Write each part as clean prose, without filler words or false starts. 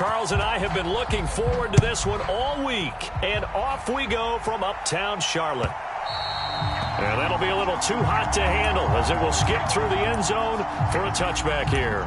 Charles and I have been looking forward to this one all week. And off we go from uptown Charlotte. And that'll be a little too hot to handle as it will skip through the end zone for a touchback here.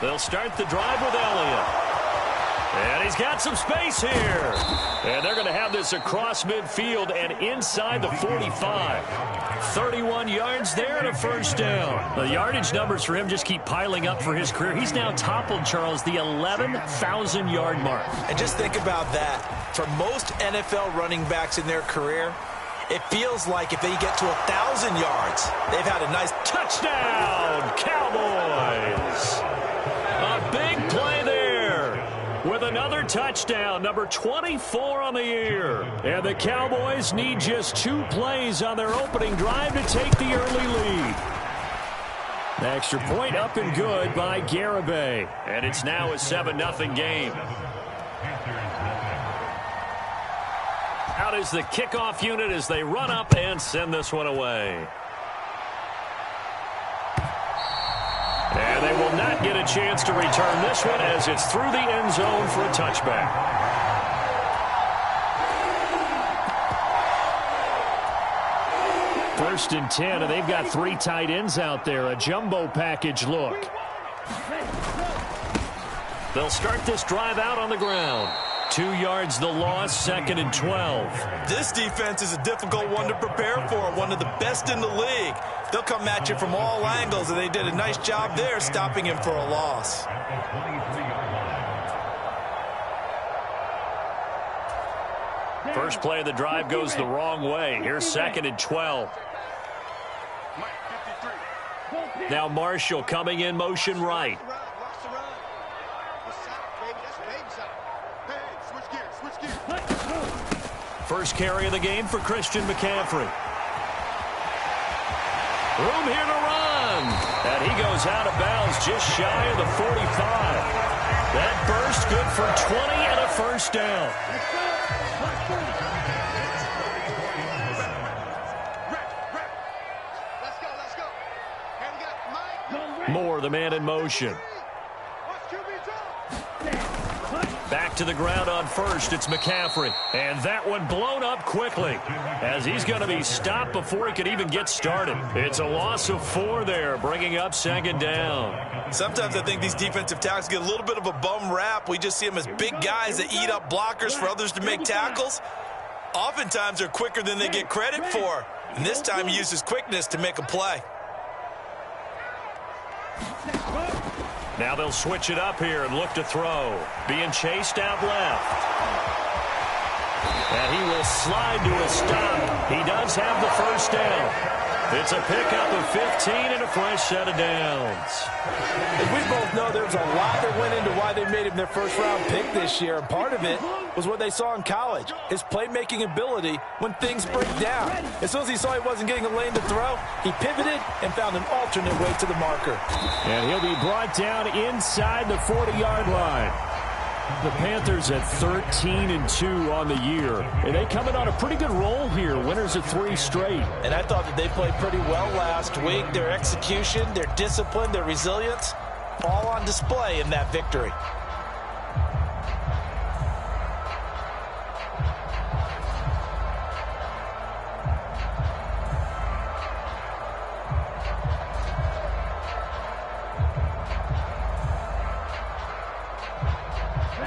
They'll start the drive with Elliott. And he's got some space here. And they're going to have this across midfield and inside the 45. 31 yards there and a first down. The yardage numbers for him just keep piling up for his career. He's now toppled, Charles, the 11,000-yard mark. And just think about that. For most NFL running backs in their career, it feels like if they get to 1,000 yards, they've had a nice touchdown, Cowboys. A big play there with another touchdown, number 24 on the year. And the Cowboys need just 2 plays on their opening drive to take the early lead. The extra point up and good by Garibay. And it's now a 7-0 game. Out is the kickoff unit as they run up and send this one away. And they will not get a chance to return this one as it's through the end zone for a touchback. First and 10, and they've got 3 tight ends out there. A jumbo package look. They'll start this drive out on the ground. 2 yards the loss, 2nd and 12. This defense is a difficult one to prepare for, one of the best in the league. They'll come at you from all angles, and they did a nice job there stopping him for a loss. First play of the drive goes the wrong way. Here's 2nd and 12. Now Marshall coming in motion right. First carry of the game for Christian McCaffrey. Room here to run. And he goes out of bounds just shy of the 45. That burst good for 20 and a first down. Moore, the man in motion. Back to the ground on first. It's McCaffrey. And that one blown up quickly as he's going to be stopped before he could even get started. It's a loss of 4 there, bringing up 2nd down. Sometimes I think these defensive tackles get a little bit of a bum rap. We just see them as big guys that eat up blockers for others to make tackles. Oftentimes they're quicker than they get credit for. And this time he uses quickness to make a play. Now they'll switch it up here and look to throw. Being chased out left. And he will slide to a stop. He does have the first down. It's a pickup of 15 and a fresh set of downs. And we both know there's a lot that went into why they made him their first-round pick this year. And part of it was what they saw in college, his playmaking ability when things break down. As soon as he saw he wasn't getting a lane to throw, he pivoted and found an alternate way to the marker. And he'll be brought down inside the 40-yard line. The Panthers at 13-2 on the year. And they come in on a pretty good roll here. Winners of 3 straight. And I thought that they played pretty well last week. Their execution, their discipline, their resilience, all on display in that victory.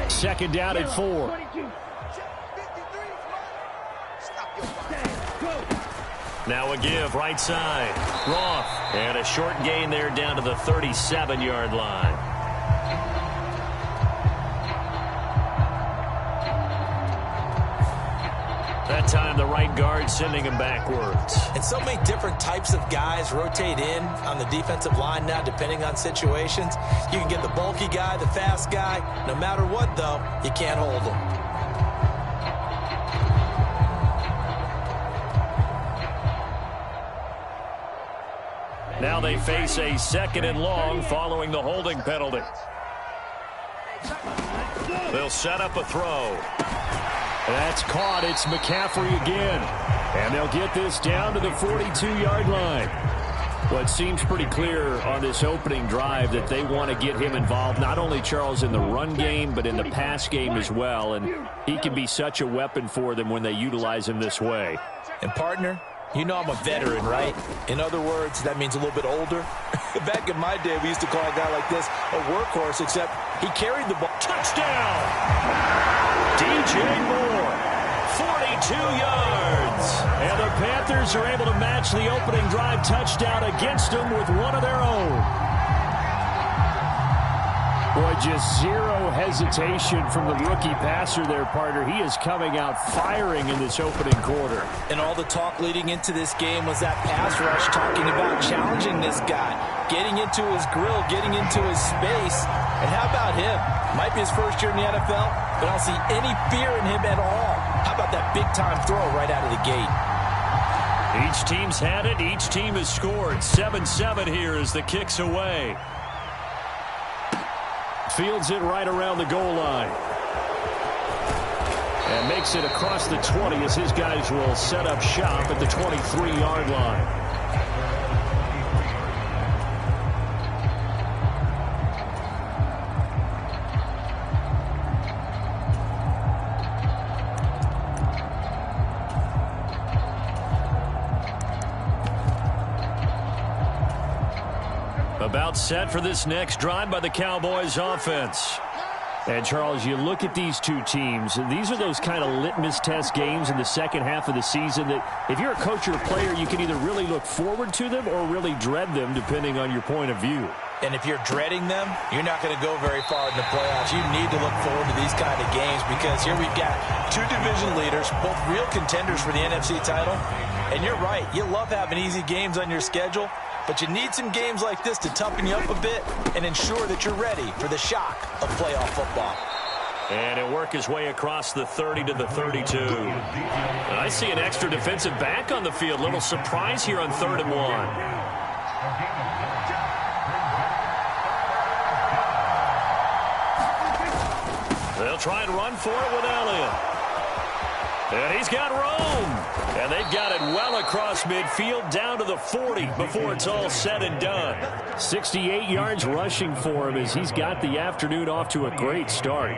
Second down at 4. Now a give right side. Roth. And a short gain there down to the 37-yard line. That time the right guard sending him backwards. And so many different types of guys rotate in on the defensive line now depending on situations. You can get the bulky guy, the fast guy. No matter what, though, you can't hold him. Now they face a 2nd and long following the holding penalty. They'll set up a throw. That's caught. It's McCaffrey again. And they'll get this down to the 42-yard line. Well, it seems pretty clear on this opening drive that they want to get him involved, not only, Charles, in the run game, but in the pass game as well. And he can be such a weapon for them when they utilize him this way. And, partner, you know I'm a veteran, right? In other words, that means a little bit older. Back in my day, we used to call a guy like this a workhorse, except he carried the ball. Touchdown! DJ Moore, 42 yards. And the Panthers are able to match the opening drive touchdown against them with one of their own. Boy, just zero hesitation from the rookie passer there, partner. He is coming out firing in this opening quarter. And all the talk leading into this game was that pass rush, talking about challenging this guy, getting into his grill, getting into his space. And how about him? Might be his first year in the NFL, but I don't see any fear in him at all. How about that big-time throw right out of the gate? Each team's had it. Each team has scored. 7-7 here as the kick's away. Fields it right around the goal line. And makes it across the 20 as his guys will set up shop at the 23-yard line. About set for this next drive by the Cowboys offense. And, Charles, you look at these two teams, and these are those kind of litmus test games in the second half of the season that if you're a coach or a player, you can either really look forward to them or really dread them, depending on your point of view. And if you're dreading them, you're not going to go very far in the playoffs. You need to look forward to these kind of games because here we've got two division leaders, both real contenders for the NFC title. And you're right, you love having easy games on your schedule, but you need some games like this to toughen you up a bit and ensure that you're ready for the shock of playoff football. And he'll work his way across the 30 to the 32. And I see an extra defensive back on the field. Little surprise here on 3rd and 1. They'll try and run for it with Elliott. And he's got room. And they've got it well across midfield down to the 40 before it's all said and done. 68 yards rushing for him as he's got the afternoon off to a great start.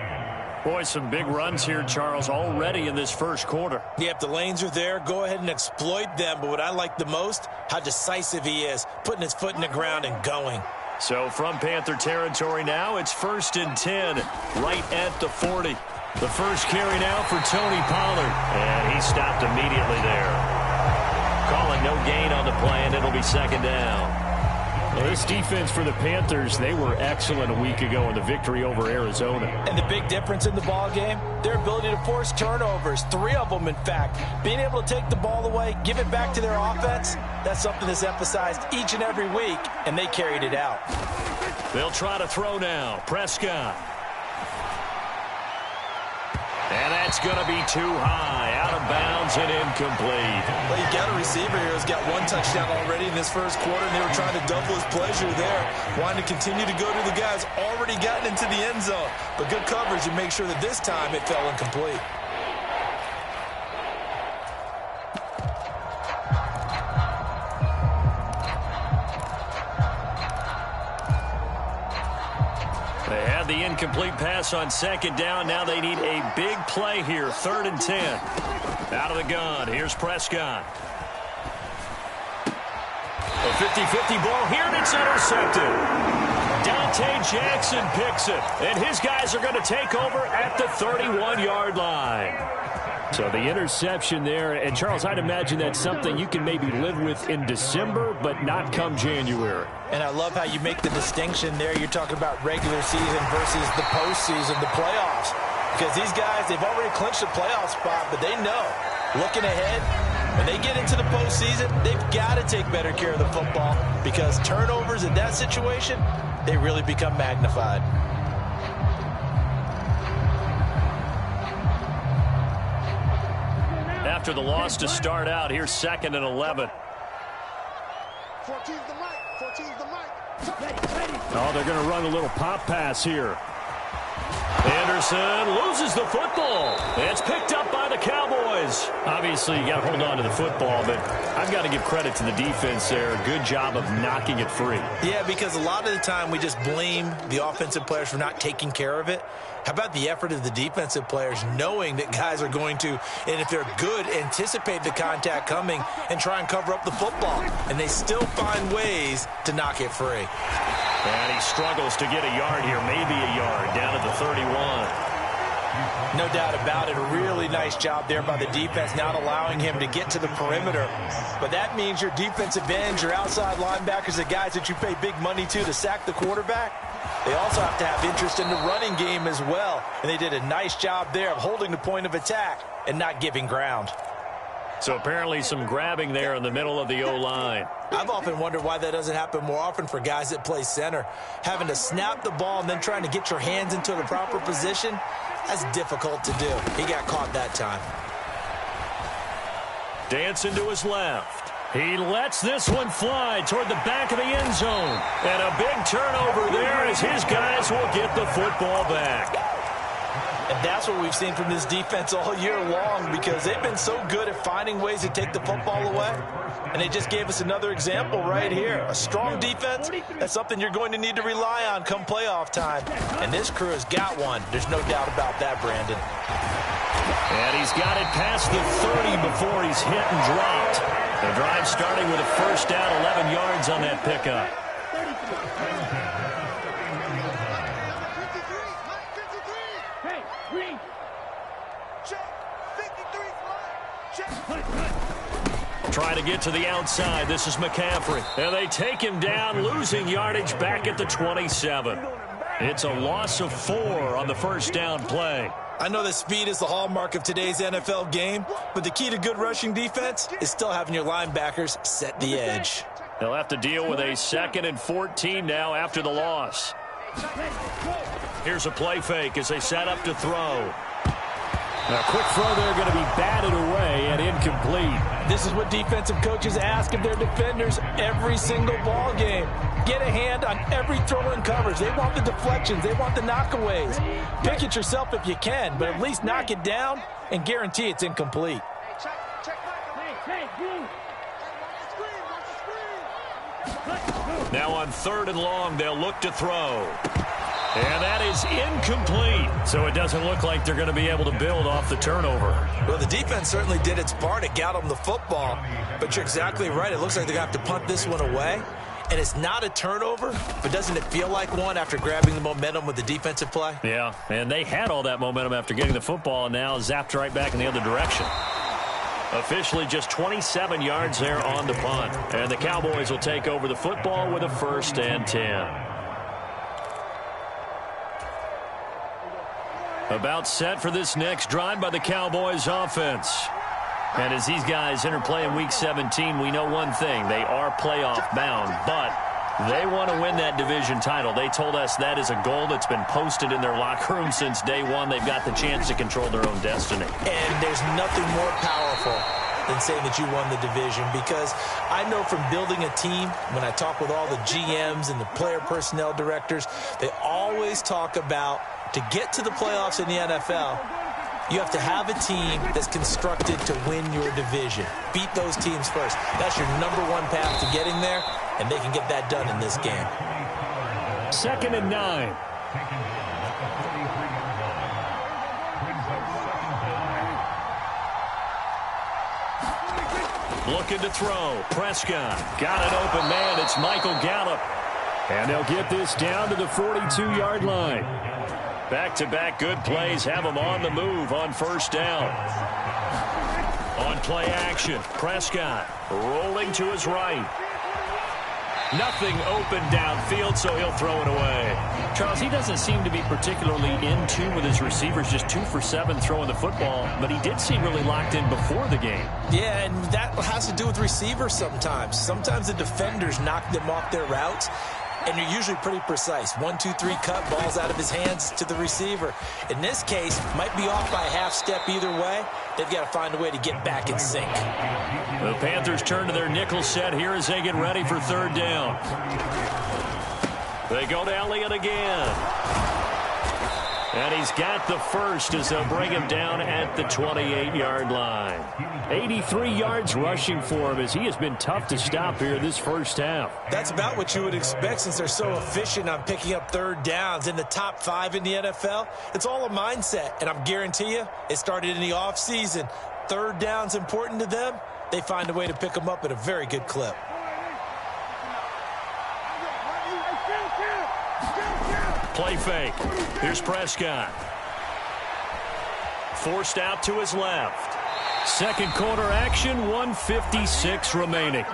Boy, some big runs here, Charles, already in this first quarter. Yeah, if the lanes are there, go ahead and exploit them. But what I like the most, how decisive he is, putting his foot in the ground and going. So from Panther territory now, it's 1st and 10, right at the 40. The first carry now for Tony Pollard. And he stopped immediately there. Calling no gain on the play, and it'll be 2nd down. Well, this defense for the Panthers, they were excellent a week ago in the victory over Arizona. And the big difference in the ball game, their ability to force turnovers, 3 of them, in fact. Being able to take the ball away, give it back to their offense, that's something that's emphasized each and every week, and they carried it out. They'll try to throw now. Prescott. And that's going to be too high, out of bounds and incomplete. Well, you got a receiver here who's got 1 touchdown already in this first quarter, and they were trying to double his pleasure there, wanting to continue to go to the guys already gotten into the end zone. But good coverage to make sure that this time it fell incomplete. They had the incomplete pass on 2nd down. Now they need a big play here. 3rd and 10. Out of the gun. Here's Prescott. A 50-50 ball here, and it's intercepted. Dante Jackson picks it, and his guys are going to take over at the 31-yard line. So the interception there, and Charles, I'd imagine that's something you can maybe live with in December, but not come January. And I love how you make the distinction there. You're talking about regular season versus the postseason, the playoffs. Because these guys, they've already clinched a playoff spot, but they know, looking ahead, when they get into the postseason, they've got to take better care of the football because turnovers in that situation, they really become magnified. After the loss to start out, here's 2nd and 11. 14 to the right. Oh, they're going to run a little pop pass here. Anderson loses the football. It's picked up by the Cowboys. Obviously, you got to hold on to the football, but I've got to give credit to the defense there. Good job of knocking it free. Yeah, because a lot of the time we just blame the offensive players for not taking care of it. How about the effort of the defensive players knowing that guys are going to, and if they're good, anticipate the contact coming and try and cover up the football. And they still find ways to knock it free. And he struggles to get a yard here, maybe a yard, down at the 31. No doubt about it. A really nice job there by the defense, not allowing him to get to the perimeter. But that means your defensive ends, your outside linebackers, the guys that you pay big money to sack the quarterback, they also have to have interest in the running game as well. And they did a nice job there of holding the point of attack and not giving ground. So apparently some grabbing there in the middle of the O-line. I've often wondered why that doesn't happen more often for guys that play center. Having to snap the ball and then trying to get your hands into the proper position, that's difficult to do. He got caught that time. Dancing to his left. He lets this one fly toward the back of the end zone. And a big turnover there as his guys will get the football back. And that's what we've seen from this defense all year long, because they've been so good at finding ways to take the football away. And they just gave us another example right here. A strong defense, that's something you're going to need to rely on come playoff time. And this crew has got one. There's no doubt about that, Brandon. And he's got it past the 30 before he's hit and dropped. The drive starting with a first down, 11 yards on that pickup. Try to get to the outside. This is McCaffrey. And they take him down, losing yardage back at the 27. It's a loss of 4 on the first down play. I know that speed is the hallmark of today's NFL game, but the key to good rushing defense is still having your linebackers set the edge. They'll have to deal with a 2nd and 14 now after the loss. Here's a play fake as they set up to throw. A quick throw there going to be batted away and incomplete. This is what defensive coaches ask of their defenders every single ball game. Get a hand on every throw in coverage. They want the deflections. They want the knockaways. Pick it yourself if you can, but at least knock it down and guarantee it's incomplete. Now on 3rd and long, they'll look to throw. And that is incomplete. So it doesn't look like they're going to be able to build off the turnover. Well, the defense certainly did its part. It got them the football. But you're exactly right. It looks like they're going to have to punt this one away. And it's not a turnover, but doesn't it feel like one after grabbing the momentum with the defensive play? Yeah, and they had all that momentum after getting the football and now zapped right back in the other direction. Officially just 27 yards there on the punt. And the Cowboys will take over the football with a 1st and 10. About set for this next drive by the Cowboys offense. And as these guys interplay in Week 17, we know one thing. They are playoff bound, but they want to win that division title. They told us that is a goal that's been posted in their locker room since day one. They've got the chance to control their own destiny. And there's nothing more powerful than saying that you won the division, because I know from building a team, when I talk with all the GMs and the player personnel directors, they always talk about to get to the playoffs in the NFL, you have to have a team that's constructed to win your division. Beat those teams first. That's your #1 path to getting there, and they can get that done in this game. 2nd and 9. Looking to throw. Prescott got an open man. It's Michael Gallup. And they'll get this down to the 42-yard line. Back-to-back good plays have them on the move on 1st down. On play action, Prescott rolling to his right. Nothing open downfield, so he'll throw it away. Charles, he doesn't seem to be particularly in tune with his receivers, just 2 for 7 throwing the football, but he did seem really locked in before the game. Yeah, and that has to do with receivers sometimes. Sometimes the defenders knock them off their routes, and you're usually pretty precise. 1, 2, 3 cut, balls out of his hands to the receiver. In this case, might be off by a half step either way. They've got to find a way to get back in sync. The Panthers turn to their nickel set here as they get ready for third down. They go to Elliott again. And he's got the first as they'll bring him down at the 28-yard line. 83 yards rushing for him as he has been tough to stop here this first half. That's about what you would expect since they're so efficient on picking up third downs. In the top 5 in the NFL, it's all a mindset. And I'm guarantee you, it started in the offseason. Third down's important to them. They find a way to pick them up at a very good clip. Play fake. Here's Prescott. Forced out to his left. Second quarter action, 1:56 remaining.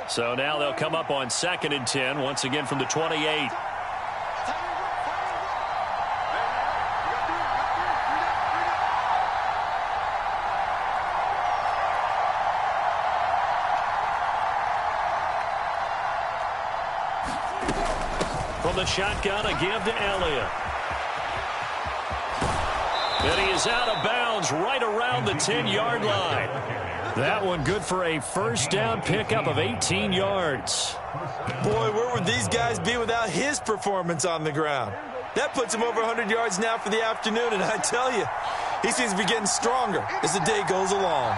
So now they'll come up on 2nd and 10, once again from the 28. From the shotgun, a give to Elliott. And he is out of bounds right around the 10-yard line. That one good for a first down pickup of 18 yards. Boy, where would these guys be without his performance on the ground? That puts him over 100 yards now for the afternoon, and I tell you, he seems to be getting stronger as the day goes along.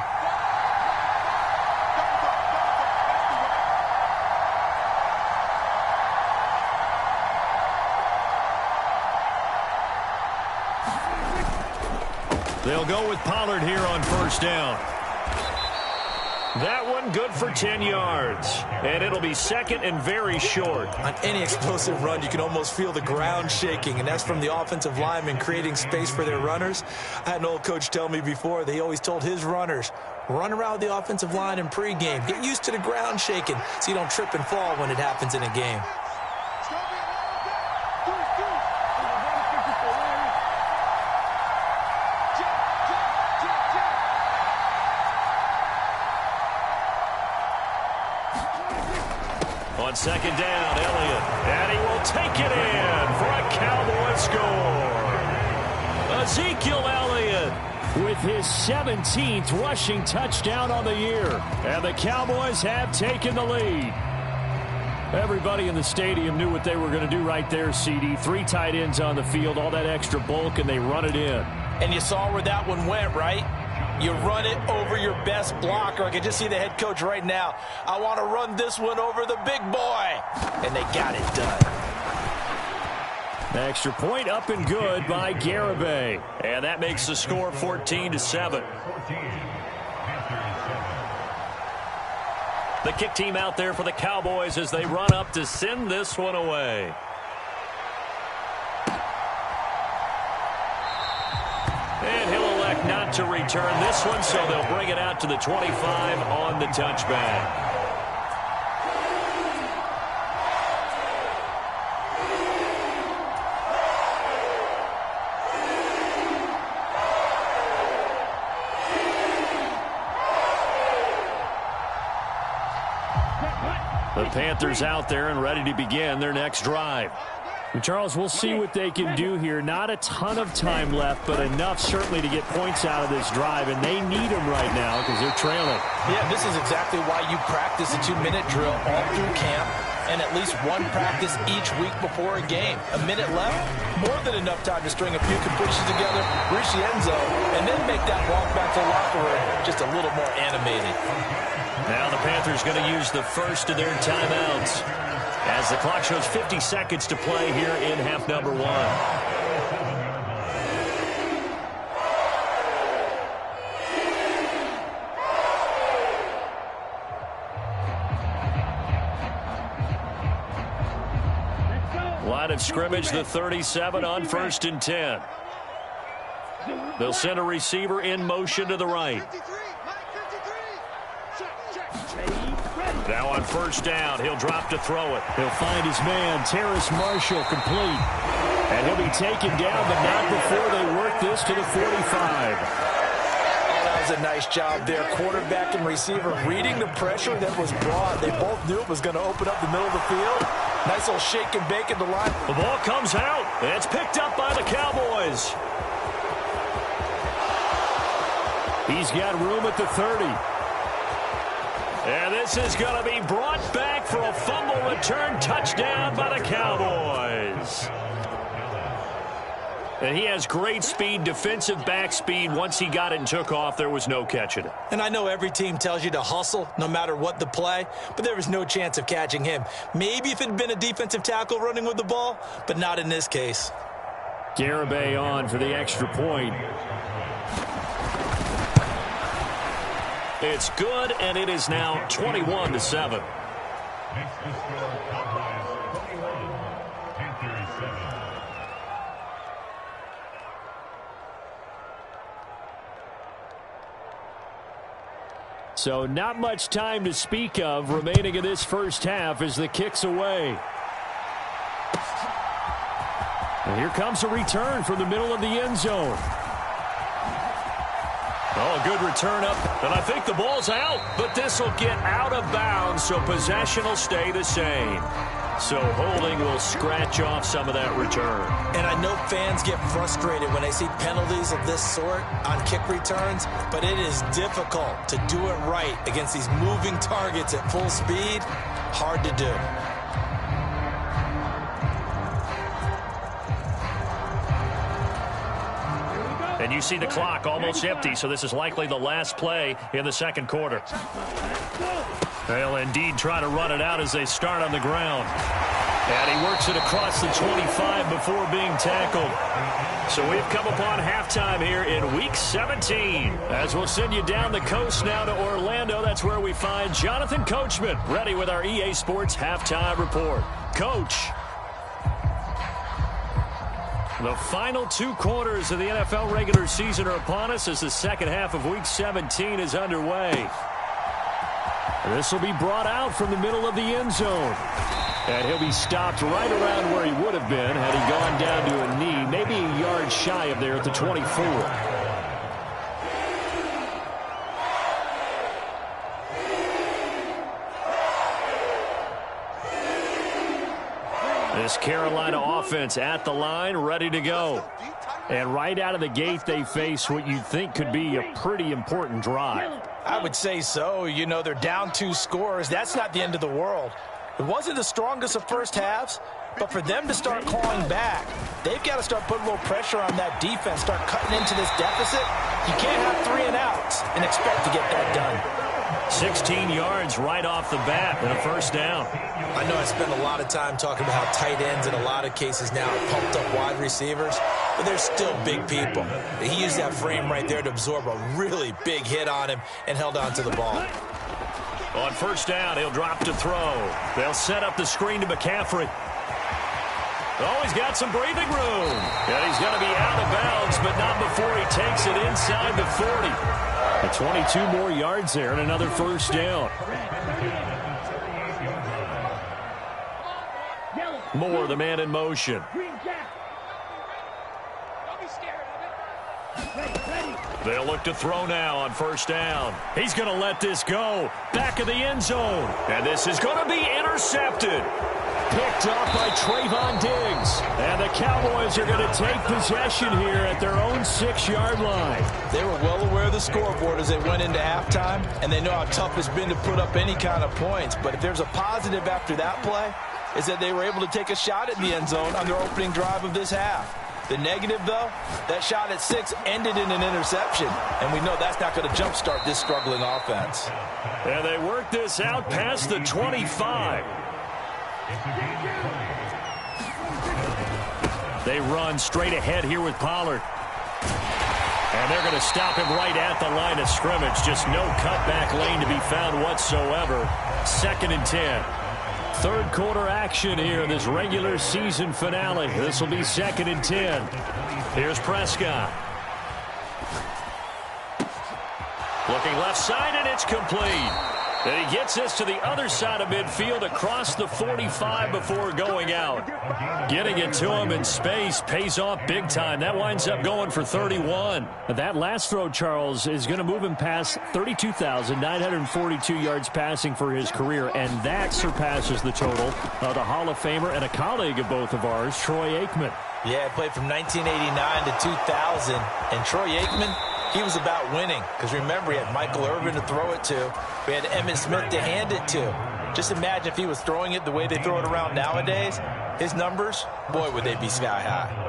They'll go with Pollard here on first down. That one good for 10 yards. And it'll be second and very short. On any explosive run, you can almost feel the ground shaking, and that's from the offensive linemen creating space for their runners. I had an old coach tell me before, they always told his runners, run around the offensive line in pregame. Get used to the ground shaking so you don't trip and fall when it happens in a game. On second down, Elliott, and he will take it in for a Cowboy score. Ezekiel Elliott with his 17th rushing touchdown on the year, and the Cowboys have taken the lead. Everybody in the stadium knew what they were going to do right there, CD. 3 tight ends on the field, all that extra bulk, and they run it in. And you saw where that one went, right? You run it over your best blocker. I can just see the head coach right now. I want to run this one over the big boy. And they got it done. Extra point up and good by Garibay. And that makes the score 14-7. The kick team out there for the Cowboys as they run up to send this one away. And he'll elect not to return this one, so they'll bring it out to the 25 on the touchback. The Panthers out there and ready to begin their next drive. And Charles, we'll see what they can do here. Not a ton of time left, but enough certainly to get points out of this drive, and they need them right now because they're trailing. Yeah, this is exactly why you practice a 2-minute drill all through camp and at least one practice each week before a game. A minute left, more than enough time to string a few completions together, reach the end zone, and then make that walk back to the locker room just a little more animated. Now the Panthers going to use the first of their timeouts as the clock shows 50 seconds to play here in half number 1. Line of scrimmage, the 37 on 1st and 10. They'll send a receiver in motion to the right. Now on first down, he'll drop to throw it. He'll find his man, Terrace Marshall, complete. And he'll be taken down, but not before they work this to the 45. That was a nice job there. Quarterback and receiver reading the pressure that was brought. They both knew it was going to open up the middle of the field. Nice little shake and bake in the line. The ball comes out. It's picked up by the Cowboys. He's got room at the 30. And this is going to be brought back for a fumble return touchdown by the Cowboys. And he has great speed, defensive back speed. Once he got it and took off, there was no catching it. And I know every team tells you to hustle no matter what the play, but there was no chance of catching him. Maybe if it had been a defensive tackle running with the ball, but not in this case. Garibay on for the extra point. It's good, and it is now 21-7. So not much time to speak of remaining in this first half as the kick's away. And here comes a return from the middle of the end zone. Oh, a good return up, and I think the ball's out, but this will get out of bounds, so possession will stay the same. So holding will scratch off some of that return. And I know fans get frustrated when they see penalties of this sort on kick returns, but it is difficult to do it right against these moving targets at full speed. Hard to do. And you see the clock almost empty, so this is likely the last play in the second quarter. They'll indeed try to run it out as they start on the ground. And he works it across the 25 before being tackled. So we've come upon halftime here in Week 17. As we'll send you down the coast now to Orlando, that's where we find Jonathan Coachman, ready with our EA Sports Halftime Report. Coach. The final two quarters of the NFL regular season are upon us as the second half of Week 17 is underway. This will be brought out from the middle of the end zone. And he'll be stopped right around where he would have been had he gone down to a knee, maybe a yard shy of there at the 24. This Carolina offense at the line, ready to go. And right out of the gate, they face what you think could be a pretty important drive. I would say so. You know, they're down 2 scores. That's not the end of the world. It wasn't the strongest of first halves, but for them to start clawing back, they've got to start putting a little pressure on that defense, start cutting into this deficit. You can't have 3 and outs and expect to get that done. 16 yards right off the bat and a first down. I know I spent a lot of time talking about how tight ends in a lot of cases now are pumped up wide receivers, but they're still big people. He used that frame right there to absorb a really big hit on him and held on to the ball. On first down, he'll drop to throw. They'll set up the screen to McCaffrey. Oh, he's got some breathing room. And he's going to be out of bounds, but not before he takes it inside the 40. The 22 more yards there and another first down. Moore, the man in motion. They'll look to throw now on first down. He's going to let this go. Back of the end zone. And this is going to be intercepted. Picked off by Trayvon Diggs. And the Cowboys are going to take possession here at their own 6-yard line. They were well aware of the scoreboard as they went into halftime, and they know how tough it's been to put up any kind of points. But if there's a positive after that play, is that they were able to take a shot at the end zone on their opening drive of this half. The negative, though, that shot at 6 ended in an interception, and we know that's not going to jumpstart this struggling offense. And they work this out past the 25. They run straight ahead here with Pollard. And they're going to stop him right at the line of scrimmage. Just no cutback lane to be found whatsoever. 2nd and 10. Third quarter action here in this regular season finale. This will be 2nd and 10. Here's Prescott. Looking left side, and it's complete. And he gets this to the other side of midfield across the 45 before going out. Getting it to him in space pays off big time. That winds up going for 31. That last throw, Charles, is going to move him past 32,942 yards passing for his career, and that surpasses the total of the Hall of Famer and a colleague of both of ours, Troy Aikman. Yeah, he played from 1989 to 2000, and Troy Aikman, he was about winning, because remember, he had Michael Irvin to throw it to. We had Emmitt Smith to hand it to. Just imagine if he was throwing it the way they throw it around nowadays. His numbers, boy, would they be sky high.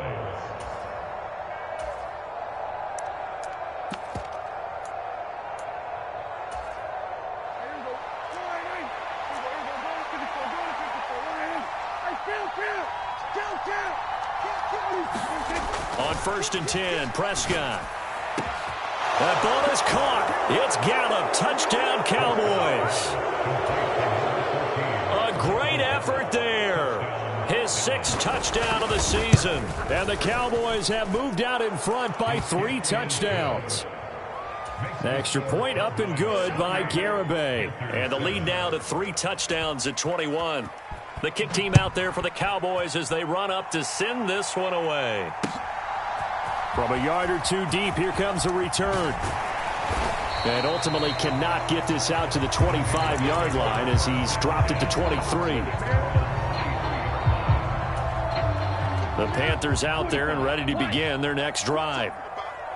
On 1st and 10, Prescott. That ball is caught. It's Gallup. Touchdown, Cowboys. A great effort there. His 6th touchdown of the season. And the Cowboys have moved out in front by 3 touchdowns. The extra point up and good by Garibay. And the lead now to 3 touchdowns at 21. The kick team out there for the Cowboys as they run up to send this one away. From a yard or 2 deep, here comes a return. And ultimately cannot get this out to the 25-yard line as he's dropped it to 23. The Panthers out there and ready to begin their next drive.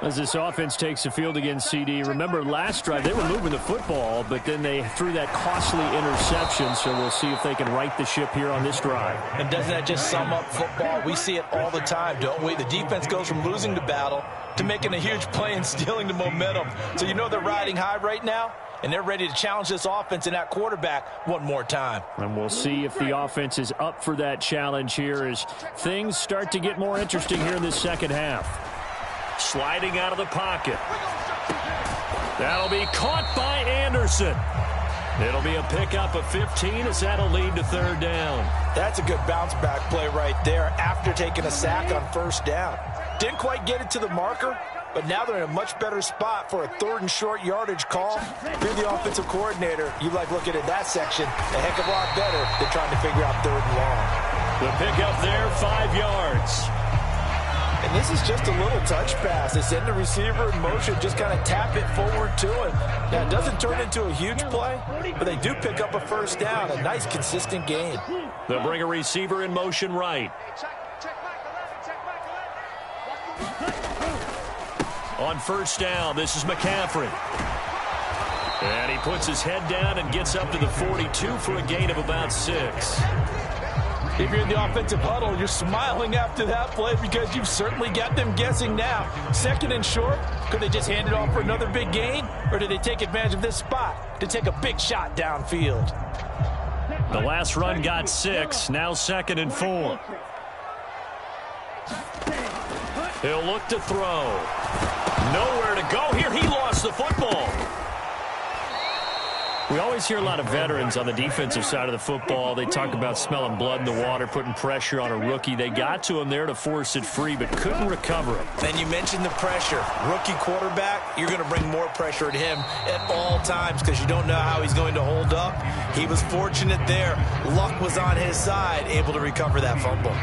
As this offense takes the field against CD, remember last drive they were moving the football, but then they threw that costly interception, so we'll see if they can right the ship here on this drive. And doesn't that just sum up football? We see it all the time, don't we? The defense goes from losing the battle to making a huge play and stealing the momentum. So you know they're riding high right now, and they're ready to challenge this offense and that quarterback one more time. And we'll see if the offense is up for that challenge here as things start to get more interesting here in this second half. Sliding out of the pocket. That'll be caught by Anderson. It'll be a pickup of 15 as that'll lead to 3rd down. That's a good bounce-back play right there after taking a sack on 1st down. Didn't quite get it to the marker, but now they're in a much better spot for a 3rd and short yardage call. If you're the offensive coordinator, you like looking at that section a heck of a lot better than trying to figure out 3rd and long. The pickup there, 5 yards. And this is just a little touch pass. They send the receiver in motion, just kind of tap it forward to him. Now, it doesn't turn into a huge play, but they do pick up a 1st down, a nice, consistent gain. They'll bring a receiver in motion right. On 1st down, this is McCaffrey. And he puts his head down and gets up to the 42 for a gain of about 6. If you're in the offensive huddle, you're smiling after that play because you've certainly got them guessing now. 2nd and short, could they just hand it off for another big gain? Or did they take advantage of this spot to take a big shot downfield? The last run got 6, now 2nd and 4. He'll look to throw. Nowhere to go here. He lost the football. We always hear a lot of veterans on the defensive side of the football. They talk about smelling blood in the water, putting pressure on a rookie. They got to him there to force it free, but couldn't recover it. And you mentioned the pressure. Rookie quarterback, you're going to bring more pressure at him at all times because you don't know how he's going to hold up. He was fortunate there. Luck was on his side, able to recover that fumble.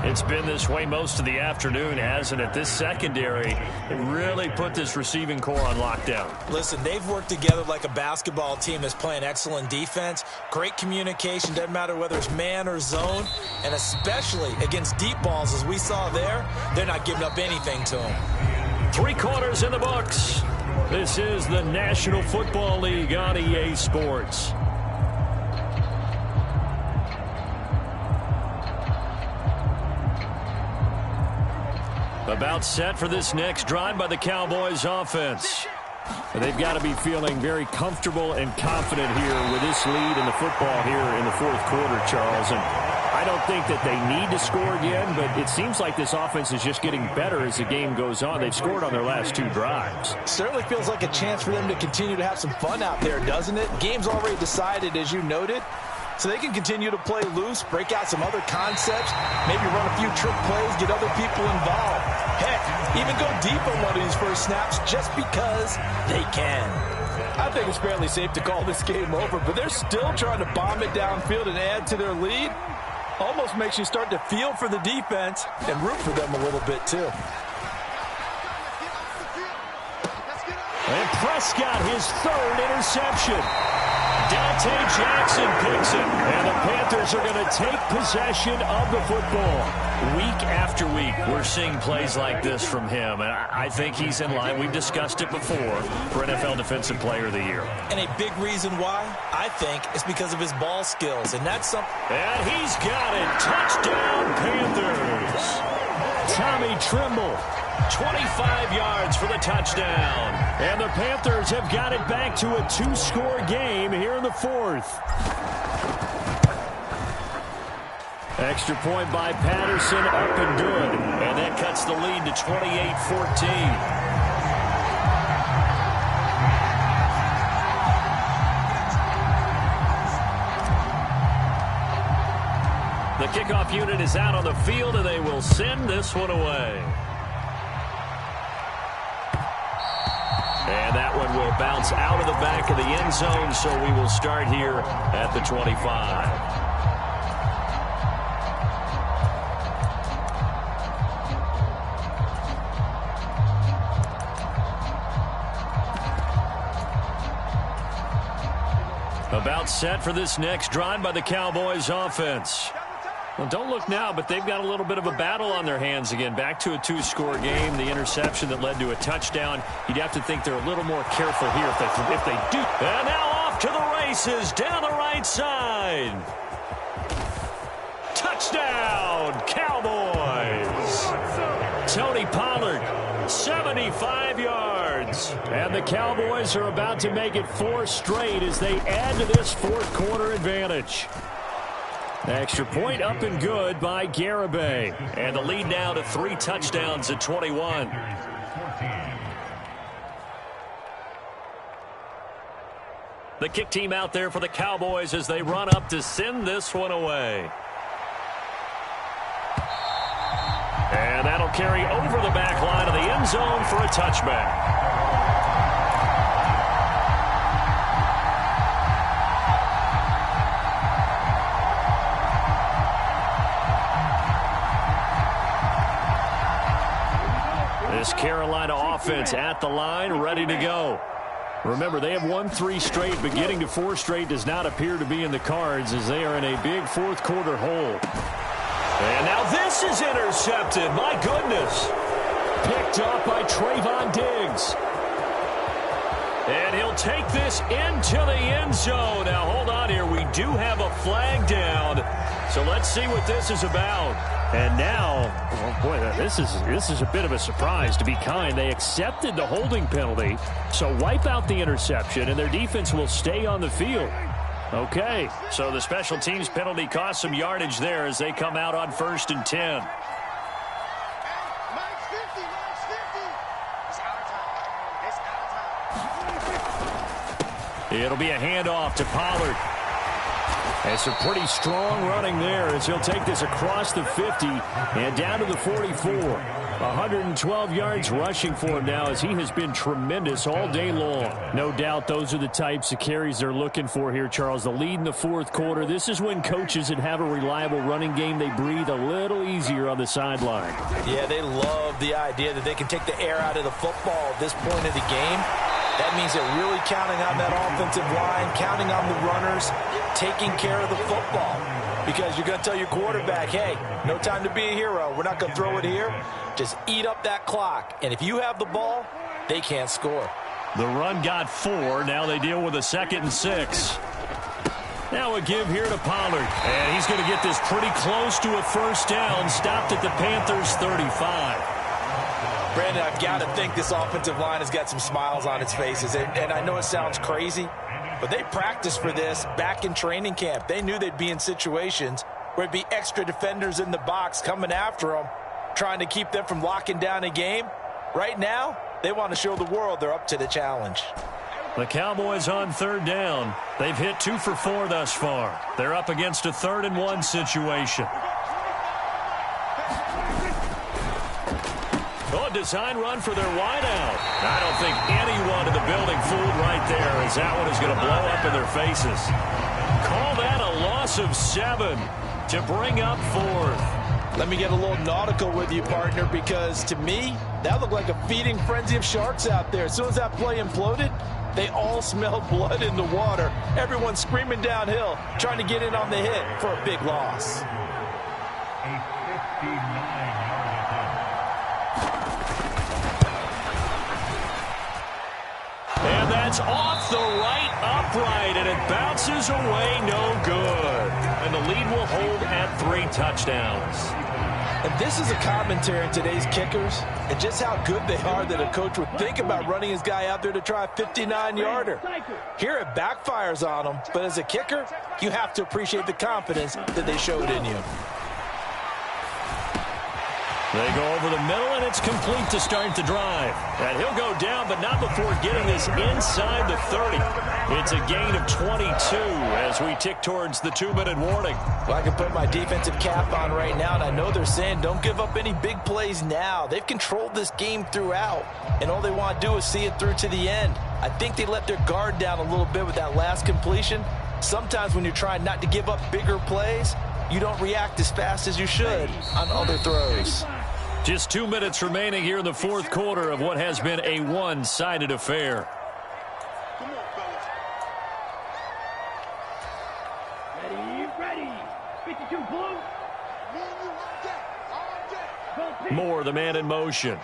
It's been this way most of the afternoon, hasn't it? This secondary really put this receiving core on lockdown. Listen, they've worked together like a basketball team that's playing excellent defense. Great communication, doesn't matter whether it's man or zone. And especially against deep balls, as we saw there, they're not giving up anything to them. 3 quarters in the books. This is the National Football League on EA Sports. About set for this next drive by the Cowboys offense. They've got to be feeling very comfortable and confident here with this lead in the football here in the 4th quarter, Charles. And I don't think that they need to score again, but it seems like this offense is just getting better as the game goes on. They've scored on their last 2 drives. Certainly feels like a chance for them to continue to have some fun out there, doesn't it? Game's already decided, as you noted. So they can continue to play loose, break out some other concepts, maybe run a few trick plays, get other people involved. Heck, even go deep on one of these first snaps just because they can. I think it's fairly safe to call this game over, but they're still trying to bomb it downfield and add to their lead. Almost makes you start to feel for the defense and root for them a little bit too. And Prescott, his third interception. Dante Jackson picks it, and the Panthers are going to take possession of the football. Week after week, we're seeing plays like this from him, and I think he's in line. We've discussed it before for NFL Defensive Player of the Year. And a big reason why, I think, is because of his ball skills, and that's something. And he's got it. Touchdown, Panthers. Tommy Tremble, 25 yards for the touchdown. And the Panthers have got it back to a two-score game here in the fourth. Extra point by Patterson, up and good. And that cuts the lead to 28-14. The kickoff unit is out on the field, and they will send this one away. And that one will bounce out of the back of the end zone, so we will start here at the 25. About set for this next drive by the Cowboys offense. Well, don't look now, but they've got a little bit of a battle on their hands again. Back to a two-score game. The interception that led to a touchdown. You'd have to think they're a little more careful here if they do. And now off to the races down the right side. Touchdown, Cowboys. Tony Pollard, 75 yards. And the Cowboys are about to make it 4 straight as they add to this fourth quarter advantage. Extra point up and good by Garibay. And the lead now to 3 touchdowns at 21. The kick team out there for the Cowboys as they run up to send this one away. And that'll carry over the back line of the end zone for a touchback. This Carolina offense at the line, ready to go. Remember, they have won 3 straight, but getting to 4 straight does not appear to be in the cards as they are in a big fourth quarter hole. And now this is intercepted. My goodness. Picked up by Trayvon Diggs. And he'll take this into the end zone. Now, hold on here. We do have a flag down. So let's see what this is about. And now, oh boy, this is a bit of a surprise, to be kind. They accepted the holding penalty, so wipe out the interception, and their defense will stay on the field. Okay, so the special teams penalty cost some yardage there as they come out on 1st and 10. It'll be a handoff to Pollard. And some pretty strong running there as he'll take this across the 50 and down to the 44. 112 yards rushing for him now as he has been tremendous all day long. No doubt those are the types of carries they're looking for here, Charles. The lead in the fourth quarter. This is when coaches that have a reliable running game, they breathe a little easier on the sideline. Yeah, they love the idea that they can take the air out of the football at this point of the game. That means they're really counting on that offensive line, counting on the runners, taking care of the football. Because you're going to tell your quarterback, hey, no time to be a hero. We're not going to throw it here. Just eat up that clock. And if you have the ball, they can't score. The run got 4. Now they deal with a 2nd and 6. Now a give here to Pollard. And he's going to get this pretty close to a first down. Stopped at the Panthers' 35. Brandon, I've got to think this offensive line has got some smiles on its faces. And I know it sounds crazy, but they practiced for this back in training camp. They knew they'd be in situations where it'd be extra defenders in the box coming after them, trying to keep them from locking down a game. Right now, they want to show the world they're up to the challenge. The Cowboys on 3rd down. They've hit 2 for 4 thus far. They're up against a 3rd and 1 situation. Oh, a design run for their wideout. I don't think anyone in the building fooled right there, as that one is going to blow up in their faces. Call that a loss of 7 to bring up 4th. Let me get a little nautical with you, partner, because to me, that looked like a feeding frenzy of sharks out there. As soon as that play imploded, they all smelled blood in the water. Everyone screaming downhill, trying to get in on the hit for a big loss. And that's off the right upright, and it bounces away no good. And the lead will hold at 3 touchdowns. And this is a commentary on today's kickers and just how good they are that a coach would think about running his guy out there to try a 59-yarder. Here it backfires on him, but as a kicker, you have to appreciate the confidence that they showed in you. They go over the middle, and it's complete to start the drive. And he'll go down, but not before getting this inside the 30. It's a gain of 22 as we tick towards the 2-minute warning. Well, I can put my defensive cap on right now, and I know they're saying don't give up any big plays now. They've controlled this game throughout, and all they want to do is see it through to the end. I think they let their guard down a little bit with that last completion. Sometimes when you're trying not to give up bigger plays, you don't react as fast as you should on other throws. Just 2 minutes remaining here in the 4th quarter of what has been a one-sided affair. Ready. 52 blue. Moore, the man in motion.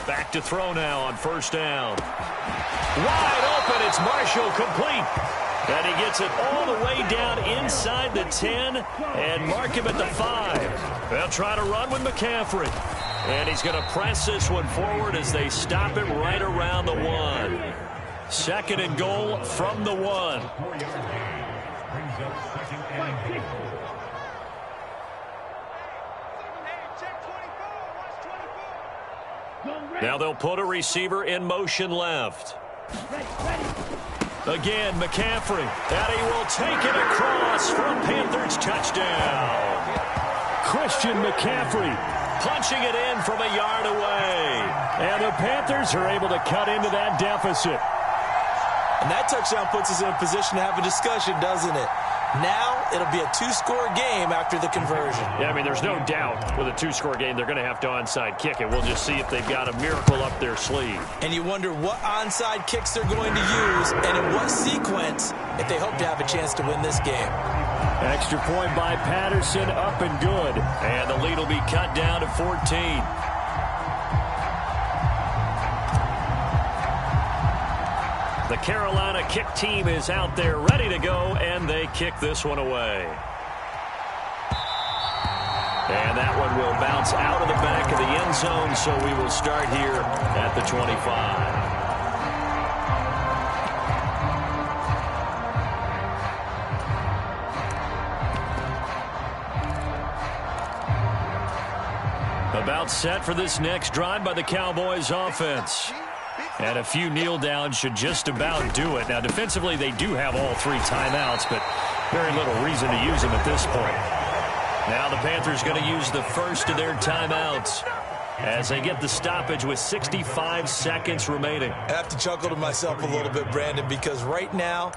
Back to throw now on 1st down. Wide open, it's Marshall, complete. And he gets it all the way down inside the 10 and mark him at the 5. They'll try to run with McCaffrey. And he's going to press this one forward as they stop it right around the 1. 2nd and goal from the 1. Now they'll put a receiver in motion left. Again, McCaffrey, and he will take it across for a Panthers touchdown. Christian McCaffrey punching it in from a yard away. And the Panthers are able to cut into that deficit. And that touchdown puts us in a position to have a discussion, doesn't it? Now it'll be a 2-score game after the conversion. Yeah, I mean, there's no doubt with a 2-score game they're going to have to onside kick it. We'll just see if they've got a miracle up their sleeve. And you wonder what onside kicks they're going to use and in what sequence if they hope to have a chance to win this game. Extra point by Patterson, up and good. And the lead will be cut down to 14. The Carolina kick team is out there ready to go, and they kick this one away. And that one will bounce out of the back of the end zone, so we will start here at the 25. About set for this next drive by the Cowboys offense. And a few kneel downs should just about do it. Now, defensively, they do have all 3 timeouts, but very little reason to use them at this point. Now the Panthers going to use the first of their timeouts as they get the stoppage with 65 seconds remaining. I have to chuckle to myself a little bit, Brandon, because right now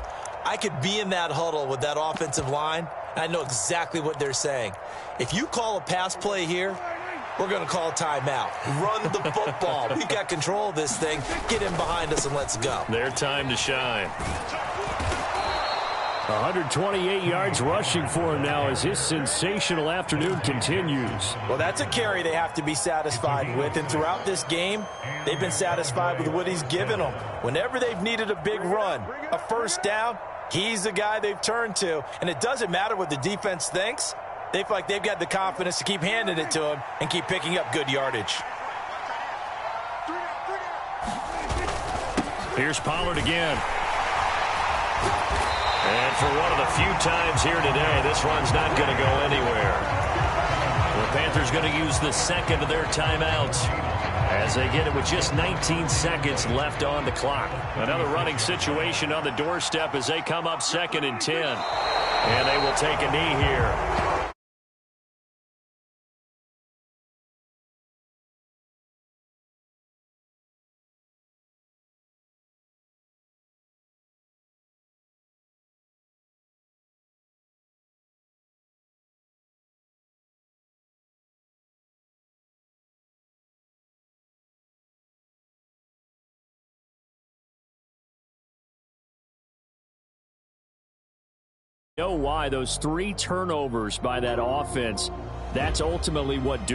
I could be in that huddle with that offensive line, and I know exactly what they're saying. If you call a pass play here, we're going to call a timeout. Run the football. We've got control of this thing. Get in behind us and let's go. Their time to shine. 128 yards rushing for him now as his sensational afternoon continues. Well, that's a carry they have to be satisfied with. And throughout this game, they've been satisfied with what he's given them. Whenever they've needed a big run, a 1st down, he's the guy they've turned to. And it doesn't matter what the defense thinks. They feel like they've got the confidence to keep handing it to him and keep picking up good yardage. Here's Pollard again. And for one of the few times here today, this run's not going to go anywhere. The Panthers going to use the 2nd of their timeouts as they get it with just 19 seconds left on the clock. Another running situation on the doorstep as they come up 2nd and 10. And they will take a knee here. Know why those 3 turnovers by that offense, that's ultimately what